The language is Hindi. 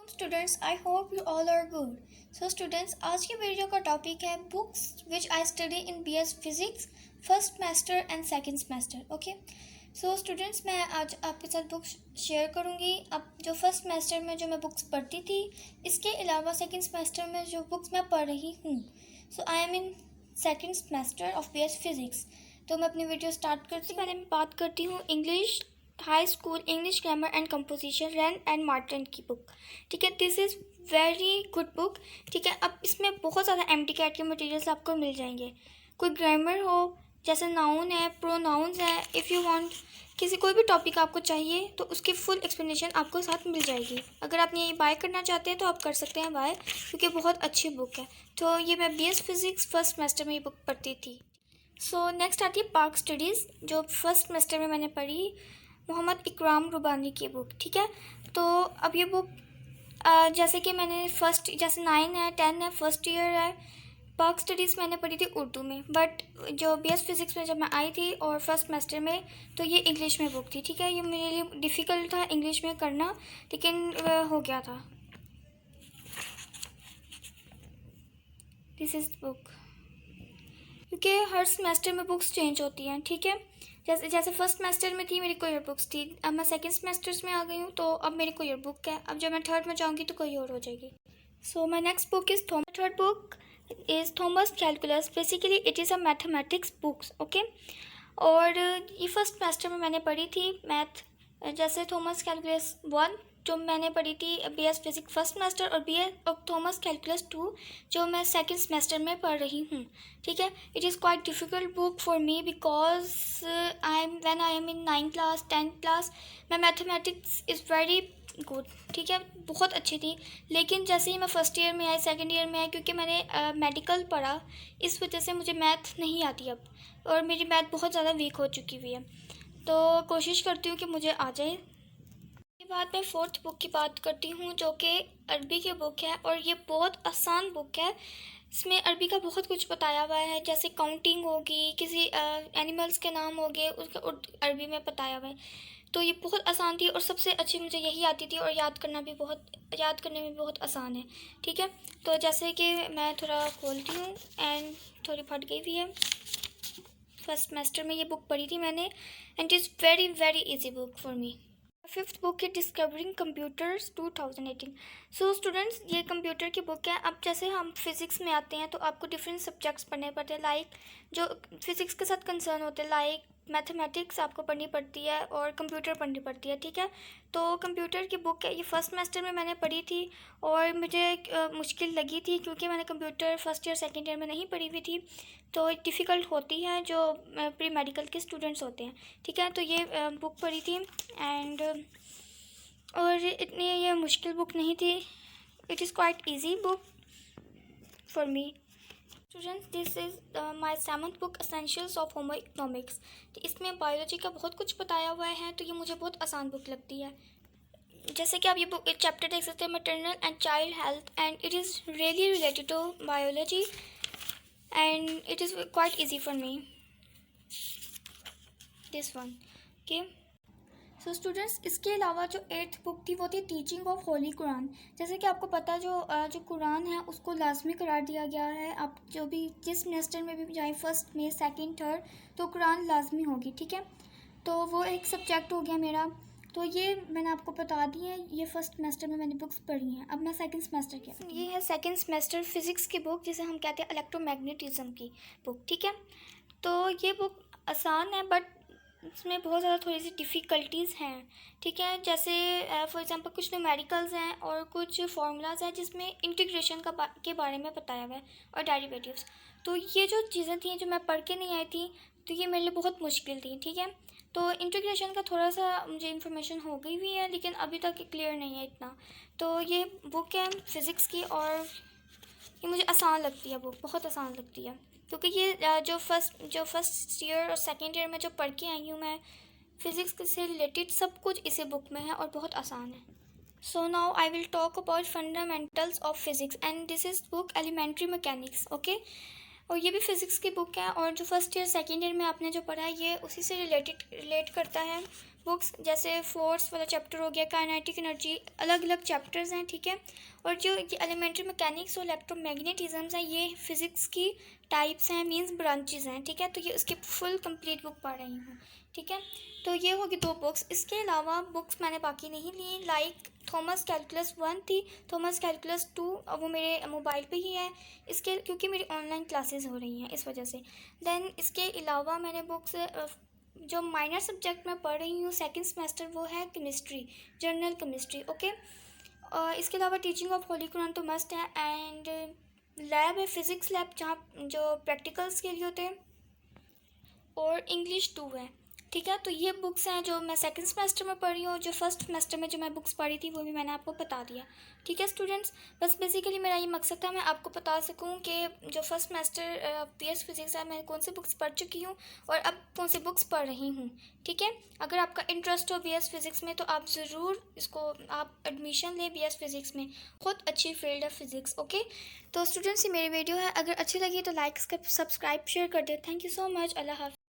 students, I hope you all are good. So students, आज की वीडियो का टॉपिक है books which I study in BS physics first semester and second semester. Okay, so students, मैं आज आपके साथ बुक्स शेयर करूँगी. अब जो फर्स्ट सेमेस्टर में जो मैं बुक्स पढ़ती थी, इसके अलावा सेकंड सेमेस्टर में जो बुक्स मैं पढ़ रही हूँ. So I am in second semester of BS physics. तो मैं अपनी वीडियो स्टार्ट करती हूँ. पहले मैं बात करती हूँ English high school English grammar and composition Wren and Martin की बुक. ठीक है, this is very good book. ठीक है, अब इसमें बहुत ज़्यादा MD-CAT के मटेरियल्स आपको मिल जाएंगे. कोई ग्रामर हो, जैसे नाउन है, प्रोनाउंस है, इफ़ यू वांट कोई भी टॉपिक आपको चाहिए तो उसकी फुल एक्सप्लेनेशन आपको साथ मिल जाएगी. अगर आप ये बाय करना चाहते हैं तो आप कर सकते हैं बाय, क्योंकि बहुत अच्छी बुक है. तो ये मैं BS फिजिक्स फर्स्ट सेमेस्टर में ये बुक पढ़ती थी. सो नेक्स्ट आती है पार्क स्टडीज़, जो फर्स्ट सेमेस्टर में मैंने पढ़ी, मोहम्मद इकराम रुबानी की बुक. ठीक है, तो अब ये बुक जैसे कि मैंने जैसे 9 है, 10 है, फर्स्ट ईयर है. पार्क स्टडीज़ मैंने पढ़ी थी उर्दू में, बट जो BS फिजिक्स में जब मैं आई थी और फर्स्ट सेमेस्टर में, तो ये इंग्लिश में बुक थी. ठीक है, ये मेरे लिए डिफ़िकल्ट था इंग्लिश में करना, लेकिन हो गया था. दिस इज़ बुक, क्योंकि हर सेमेस्टर में बुक्स चेंज होती हैं. ठीक है, जैसे फर्स्ट सेमेस्टर में थी मेरी कोई और बुक्स थी, अब मैं सेकंड सेमेस्टर्स में आ गई हूँ, तो अब मेरी कोई और बुक है. अब जब मैं थर्ड में जाऊँगी तो कोई और हो जाएगी. So my next book is third book is Thomas calculus. Basically it is a mathematics books. Okay, और ये फर्स्ट सेमेस्टर में मैंने पढ़ी थी मैथ, जैसे थॉमस कैलकुलस 1 जो मैंने पढ़ी थी BS फिजिक्स फर्स्ट सेमेस्टर, और थॉमस कैलकुलस 2 जो मैं सेकंड सेमेस्टर में पढ़ रही हूँ. ठीक है, it is quite difficult book for me because when I am in 9th class 10th class, मैं मैथमेटिक्स इज़ वेरी गुड. ठीक है, बहुत अच्छी थी. लेकिन जैसे ही मैं फर्स्ट ईयर में आई, सेकेंड ईयर में आई, क्योंकि मैंने मेडिकल पढ़ा, इस वजह से मुझे मैथ नहीं आती अब, और मेरी मैथ बहुत ज़्यादा वीक हो चुकी हुई है. तो कोशिश करती हूँ कि मुझे आ जाए. इसके बाद मैं फोर्थ बुक की बात करती हूँ, जो कि अरबी की बुक है, और ये बहुत आसान बुक है. इसमें अरबी का बहुत कुछ बताया हुआ है, जैसे काउंटिंग होगी, किसी एनिमल्स के नाम हो गए, उसका अरबी में बताया हुआ है. तो ये बहुत आसान थी, और सबसे अच्छी मुझे यही आती थी, और याद करने में भी बहुत आसान है. ठीक है, तो जैसे कि मैं थोड़ा खोलती हूँ, एंड थोड़ी फट गई भी है. फर्स्ट सेमेस्टर में ये बुक पढ़ी थी मैंने, and it is very very easy book for me. Fifth book है डिस्कवरिंग कंप्यूटर्स 2018. सो स्टूडेंट्स, ये कंप्यूटर की बुक है. अब जैसे हम फिज़िक्स में आते हैं तो आपको डिफरेंट सब्जेक्ट्स पढ़ने पड़ते हैं, लाइक जो फिज़िक्स के साथ कंसर्न होते हैं, लाइक मैथमेटिक्स आपको पढ़नी पड़ती है, और कंप्यूटर पढ़नी पड़ती है. ठीक है, तो कंप्यूटर की बुक है, ये फर्स्ट सेमेस्टर में मैंने पढ़ी थी, और मुझे मुश्किल लगी थी, क्योंकि मैंने computer first year second year में नहीं पढ़ी हुई थी, तो डिफ़िकल्ट होती है जो प्री मेडिकल के स्टूडेंट्स होते हैं. ठीक है, तो ये बुक पढ़ी थी, एंड और इतनी ये मुश्किल बुक नहीं थी. It is quite easy book for me. Students, this is my 7th book essentials of homo economics. इसमें बायोलॉजी का बहुत कुछ बताया हुआ है, तो ये मुझे बहुत आसान बुक लगती है. जैसे कि आप ये बुक एक चैप्टर देख सकते हैं, maternal and child health, and it is really related to biology, and it is quite easy for me, this one. Okay, so students, इसके अलावा जो 8th बुक थी वो थी टीचिंग ऑफ होली कुरान. जैसे कि आपको पता जो कुरान है उसको लाजमी करार दिया गया है. आप जो भी जिस सेमेस्टर में भी जाए, फर्स्ट में, सेकंड, थर्ड, तो कुरान लाजमी होगी. ठीक है, तो वो एक सब्जेक्ट हो गया मेरा. तो ये मैंने आपको बता दी है, ये फर्स्ट सेमेस्टर में मैंने बुक्स पढ़ी हैं. अब मैं सेकंड सेमेस्टर की, ये है सेकंड सेमेस्टर फिज़िक्स की बुक, जिसे हम कहते हैं इलेक्ट्रोमैग्नेटिज्म की बुक. ठीक है, तो ये बुक आसान है, बट इसमें बहुत ज़्यादा थोड़ी सी डिफ़िकल्टीज़ हैं. ठीक है, जैसे फॉर एग्जांपल कुछ न्यूमेरिकल्स हैं और कुछ फार्मूलाज हैं जिसमें इंटीग्रेशन के बारे में बताया हुआ है, और डेरिवेटिव्स. तो ये जो चीज़ें थी जो मैं पढ़ के नहीं आई थी, तो ये मेरे लिए बहुत मुश्किल थी. ठीक है, तो इंटीग्रेशन का थोड़ा सा मुझे इन्फॉर्मेशन हो गई हुई है, लेकिन अभी तक क्लियर नहीं है इतना. तो ये बुक है फ़िज़िक्स की, और ये मुझे आसान लगती है, बुक बहुत आसान लगती है, क्योंकि ये जो फर्स्ट ईयर और सेकेंड ईयर में जो पढ़ के आई हूँ मैं, फिज़िक्स से रिलेटेड सब कुछ इसी बुक में है, और बहुत आसान है. So now I will talk about fundamentals of physics, and this is book elementary mechanics. Okay, और ये भी फ़िज़िक्स की बुक है, और जो फर्स्ट ईयर सेकेंड ईयर में आपने जो पढ़ा है ये उसी से रिलेट करता है बुक्स। जैसे फोर्स वाला चैप्टर हो गया, काइनेटिक एनर्जी, अलग अलग चैप्टर्स हैं, ठीक है। और जो ये एलिमेंट्री मैकेनिक्स और इलेक्ट्रोमैग्नेटिज्म्स हैं ये फिज़िक्स की टाइप्स हैं, मींस ब्रांचेस हैं, ठीक है। तो ये उसकी फुल कंप्लीट बुक पढ़ रही हूँ, ठीक है। तो ये होगी 2 बुक्स। इसके अलावा बुक्स मैंने बाकी नहीं ली, लाइक थॉमस कैलकुलस 1 थी, थॉमस कैलकुलस 2 अब वो मेरे मोबाइल पे ही है, इसके क्योंकि मेरी ऑनलाइन क्लासेस हो रही हैं इस वजह से। देन इसके अलावा मैंने बुक्स जो माइनर सब्जेक्ट मैं पढ़ रही हूँ सेकंड सेमेस्टर वो है केमिस्ट्री, जनरल केमिस्ट्री, ओके। इसके अलावा टीचिंग ऑफ होली कुरान तो मस्ट है, एंड लैब है, फिज़िक्स लैब जहाँ जो प्रैक्टिकल्स के लिए होते हैं, और इंग्लिश 2 है, ठीक है। तो ये बुक्स हैं जो मैं सेकंड सेमेस्टर में पढ़ रही हूँ, जो फर्स्ट सेमेस्टर में जो मैं बुक्स पढ़ी थी वो भी मैंने आपको बता दिया, ठीक है स्टूडेंट्स। बस बेसिकली मेरा ये मकसद था मैं आपको बता सकूँ कि जो फर्स्ट सेमेस्टर पीएस फिज़िक्स है मैं कौन सी बुक्स पढ़ चुकी हूँ और अब कौन सी बुक्स पढ़ रही हूँ, ठीक है। अगर आपका इंटरेस्ट हो बीएस फिज़िक्स में तो आप ज़रूर इसको आप एडमिशन लें बीएस फिज़िक्स में, बहुत अच्छी फील्ड है फिज़िक्स, ओके। तो स्टूडेंट्स ये मेरी वीडियो है, अगर अच्छी लगी तो लाइक सब्सक्राइब शेयर कर दे। Thank you so much. अल्लाह हाफ़िज़।